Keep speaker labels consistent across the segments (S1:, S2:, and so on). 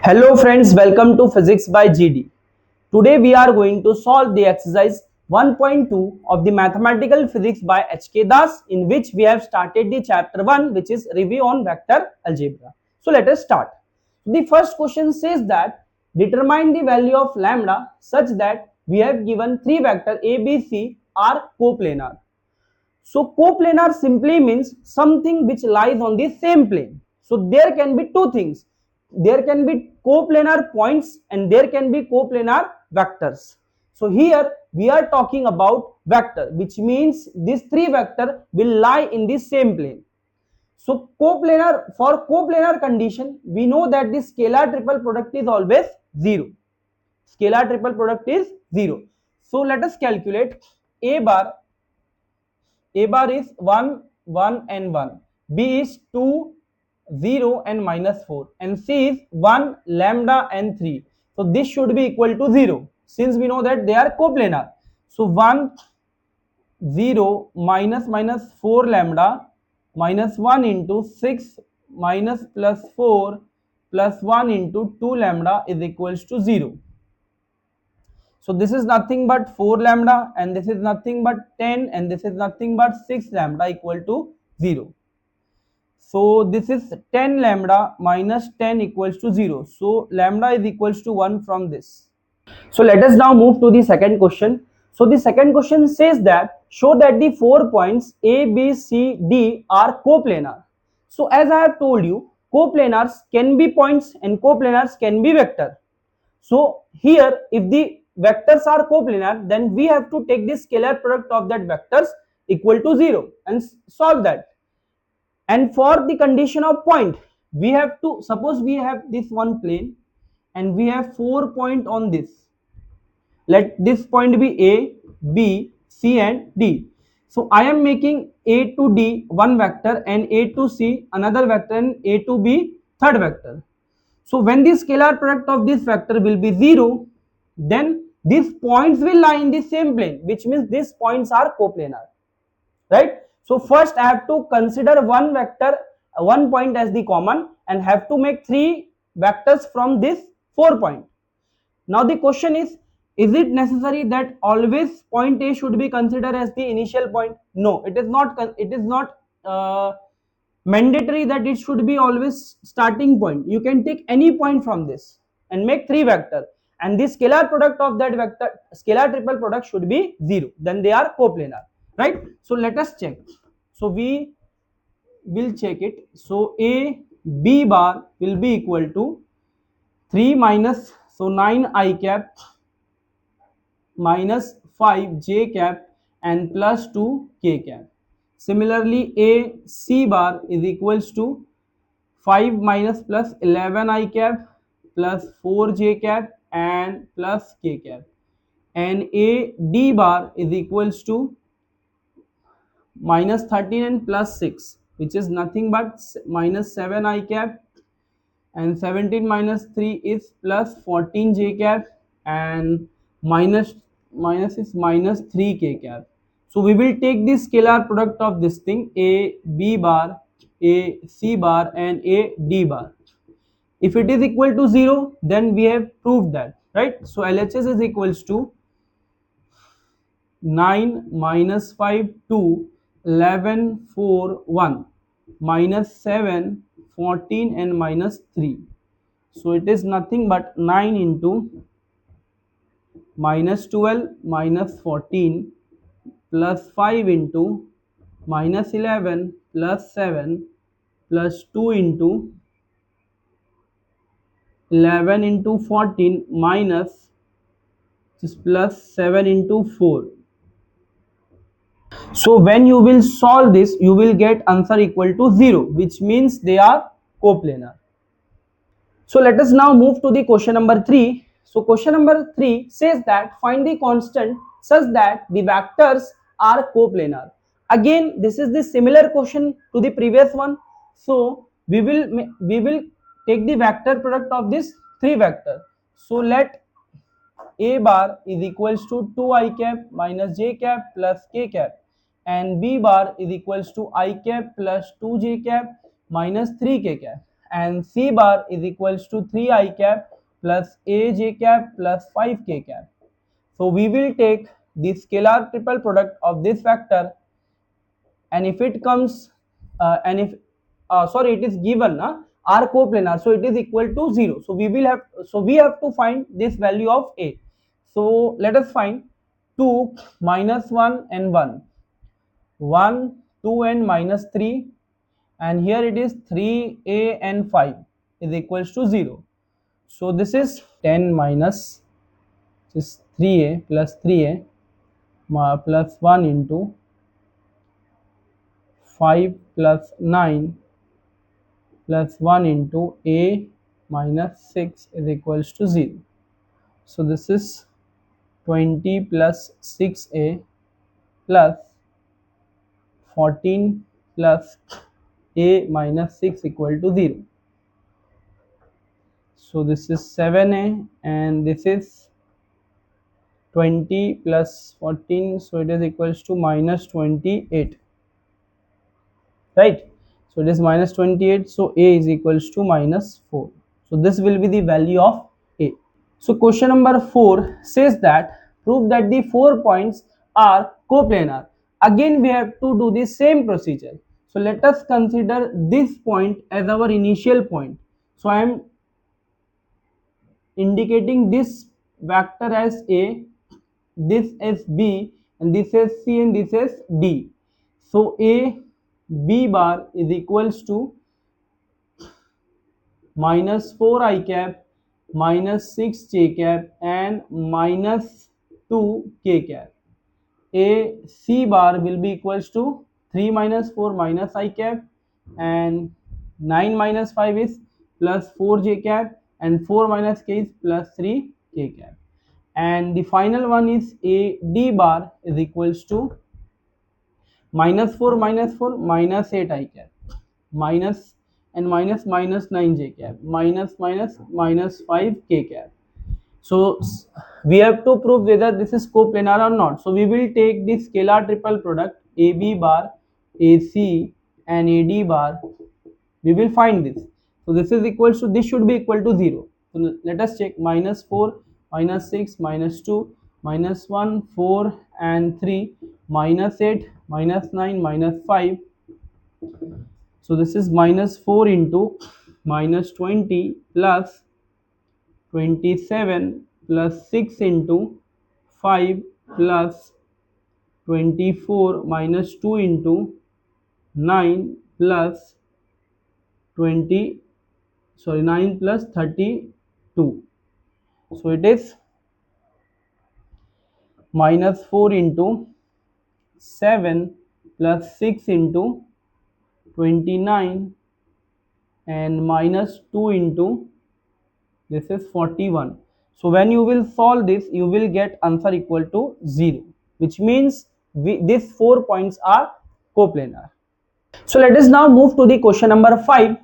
S1: Hello friends, welcome to Physics by GD. Today we are going to solve the exercise 1.2 of the Mathematical Physics by H.K.Dass, in which we have started the chapter 1, which is review on vector algebra. So let us start. The first question says that determine the value of lambda such that we have given three vectors A, B, C are coplanar. So coplanar simply means something which lies on the same plane. So there can be two things. There can be coplanar points and there can be coplanar vectors. So here we are talking about vector, which means these three vectors will lie in the same plane. So coplanar, for coplanar condition, we know that the scalar triple product is always 0. Scalar triple product is 0. So let us calculate A bar is 1, 1 and 1. B is 2, 0 and minus 4. And C is 1, lambda and 3. So this should be equal to 0 since we know that they are coplanar. So 1, 0 minus 4 lambda minus 1 into 6 minus plus 4 plus 1 into 2 lambda is equals to 0. So this is nothing but 4 lambda and this is nothing but 10 and this is nothing but 6 lambda equal to 0. So this is 10 lambda minus 10 equals to 0. So lambda is equals to 1 from this. So let us now move to the second question. So the second question says that show that the 4 points A, B, C, D are coplanar. So as I have told you, coplanars can be points and coplanars can be vector. So here if the vectors are coplanar, then we have to take the scalar product of that vectors equal to 0 and solve that. And for the condition of point, we have to suppose we have this one plane and we have 4 points on this. Let this point be A, B, C and D. So I am making A to D one vector and A to C another vector and A to B third vector. So when the scalar product of this vector will be 0, then these points will lie in the same plane, which means these points are coplanar, right? So first I have to consider one vector, one point as the common and have to make three vectors from this 4 point. Now the question is it necessary that always point A should be considered as the initial point? No, it is not. It is not mandatory that it should be always starting point. You can take any point from this and make three vector, and the scalar product of that vector, scalar triple product should be 0. Then they are coplanar, right? So let us check. So we will check it. So A B bar will be equal to 3 minus, so 9 I cap minus 5 j cap and plus 2 k cap. Similarly, A C bar is equals to 5 minus plus 11 I cap plus 4 j cap and plus k cap. And A D bar is equals to minus 13 and plus 6, which is nothing but minus 7 I cap, and 17 minus 3 is plus 14 j cap, and minus is minus 3 k cap. So we will take the scalar product of this thing, A B bar, A C bar and A D bar. If it is equal to 0, then we have proved that, right? So LHS is equals to 9 minus 5 2 11 4 1 minus 7 14 and minus 3. So it is nothing but 9 into minus 12 minus 14 plus 5 into minus 11 plus 7 plus 2 into 11 into 14 minus just plus 7 into 4. So when you will solve this, you will get answer equal to 0, which means they are coplanar. So let us now move to the question number 3. So question number 3 says that find the constant such that the vectors are coplanar. Again, this is the similar question to the previous one. So we will take the vector product of this three vector. So let A bar is equals to 2 I cap minus j cap plus k cap, and B bar is equals to I cap plus 2 j cap minus 3 k cap, and C bar is equals to 3 I cap plus A j cap plus 5 k cap. So we will take the scalar triple product of this vector, and if it comes and if sorry, it is given are coplanar, so it is equal to 0. So we have to find this value of A. So let us find 2 minus 1 and 1, 1 2 and minus 3, and here it is 3a and 5 is equals to 0. So this is 10 minus this 3a plus 3a plus 1 into 5 plus 9 plus 1 into a minus 6 is equals to 0. So this is 20 plus 6a plus 14 plus a minus 6 equal to 0. So this is 7a and this is 20 plus 14, so it is equals to minus 28, right? So it is minus 28, so a is equals to minus 4. So this will be the value of a. So question number 4 says that prove that the 4 points are coplanar. Again we have to do the same procedure. So let us consider this point as our initial point. So I am indicating this vector as A, this as B, and this is C, and this is D. So A B bar is equals to minus 4 I cap minus 6 j cap and minus 2 k cap. A C bar will be equals to 3 minus 4 minus I cap, and 9 minus 5 is plus 4 j cap, and 4 minus k is plus 3 k cap. And the final one is A D bar is equals to minus 4 minus 4 minus 8 I cap minus and minus minus 9 j cap minus minus minus 5 k cap. So we have to prove whether this is coplanar or not. So we will take the scalar triple product AB bar, AC and AD bar. We will find this. So this is equals to, this should be equal to 0. So let us check. Minus 4 minus 6 minus 2 minus 1 4 and 3 minus 8 minus 9 minus 5. So this is minus 4 into minus 20 plus 27 plus 6 into 5 plus 24 minus 2 into 9 plus 20, sorry, 9 plus 32. So it is minus 4 into 7 plus 6 into 29 and minus 2 into this is 41. So when you will solve this, you will get answer equal to 0, which means these 4 points are coplanar. So let us now move to the question number 5.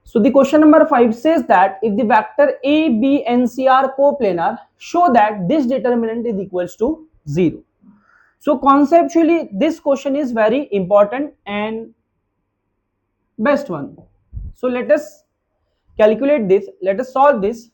S1: So the question number 5 says that if the vector A, B and C are coplanar, show that this determinant is equals to 0. So conceptually this question is very important and best one. So let us calculate this, let us solve this.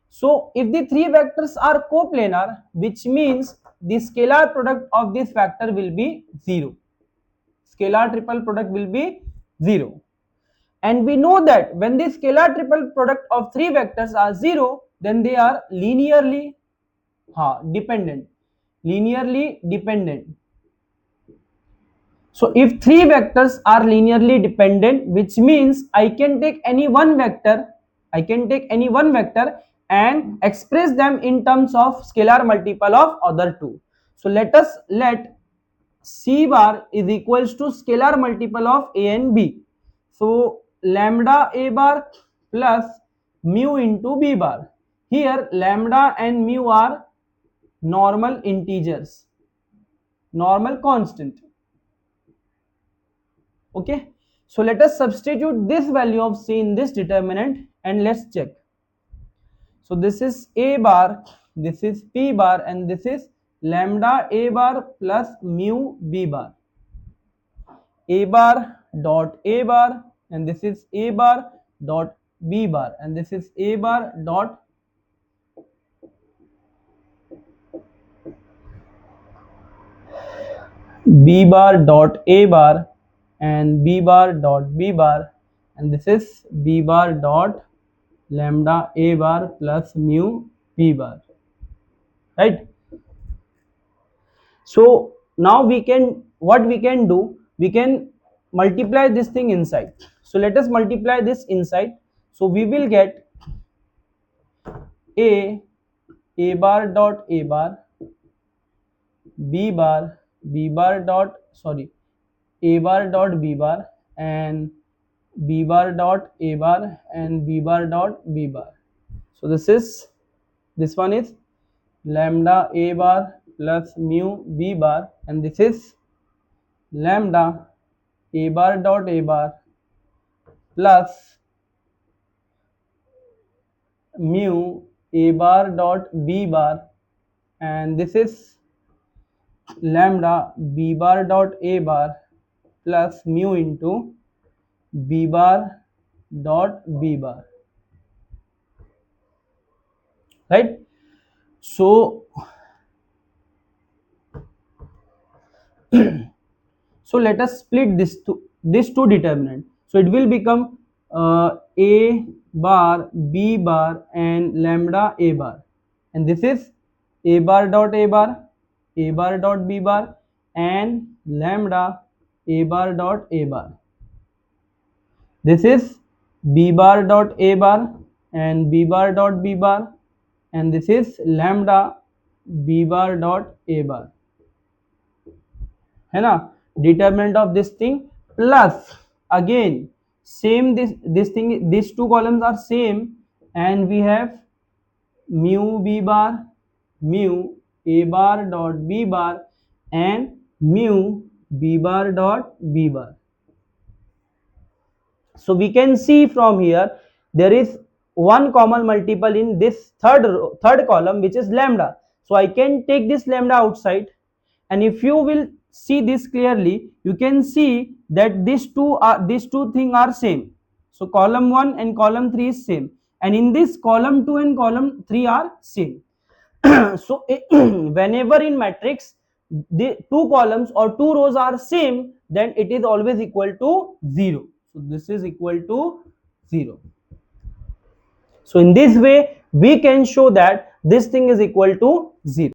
S1: So if the three vectors are coplanar, which means the scalar product of this vector will be 0. Scalar triple product will be 0. And we know that when the scalar triple product of three vectors are 0, then they are linearly dependent. Linearly dependent. So if three vectors are linearly dependent, which means I can take any one vector, and express them in terms of scalar multiple of other two. So let C bar is equals to scalar multiple of A and B. So lambda A bar plus mu into B bar. Here lambda and mu are normal integers, normal constant. Okay, so let us substitute this value of C in this determinant and let's check. So this is A bar, this is P bar, and this is lambda A bar plus mu B bar. A bar dot A bar, and this is A bar dot b bar, and this is a bar dot b bar dot a bar, and b bar dot b bar, and this is b bar dot lambda a bar plus mu b bar, right? So now we can, what we can do, we can multiply this thing inside. So let us multiply this inside. So we will get a bar dot a bar, b bar dot, sorry, a bar dot b bar, and b bar dot a bar, and b bar dot b bar. So this one is lambda a bar plus mu b bar, and this is lambda a bar dot a bar plus mu a bar dot b bar, and this is lambda b bar dot a bar plus mu into b bar dot b bar, right? So so let us split this two determinant. So it will become a bar b bar and lambda a bar, and this is a bar dot a bar, a bar dot b bar, and lambda a bar dot a bar. This is b bar dot a bar and b bar dot b bar, and this is lambda b bar dot a bar, है ना? Determinant of this thing plus again same, this thing, these two columns are same, and we have mu b bar, mu a bar dot b bar, and mu b bar dot b bar. So we can see from here there is one common multiple in this third column, which is lambda. So I can take this lambda outside, and if you will see this clearly, you can see that these two things are same. So column 1 and column 3 is same, and in this column 2 and column 3 are same. So whenever in matrix the two columns or two rows are same, then it is always equal to 0. So this is equal to 0. So in this way we can show that this thing is equal to 0.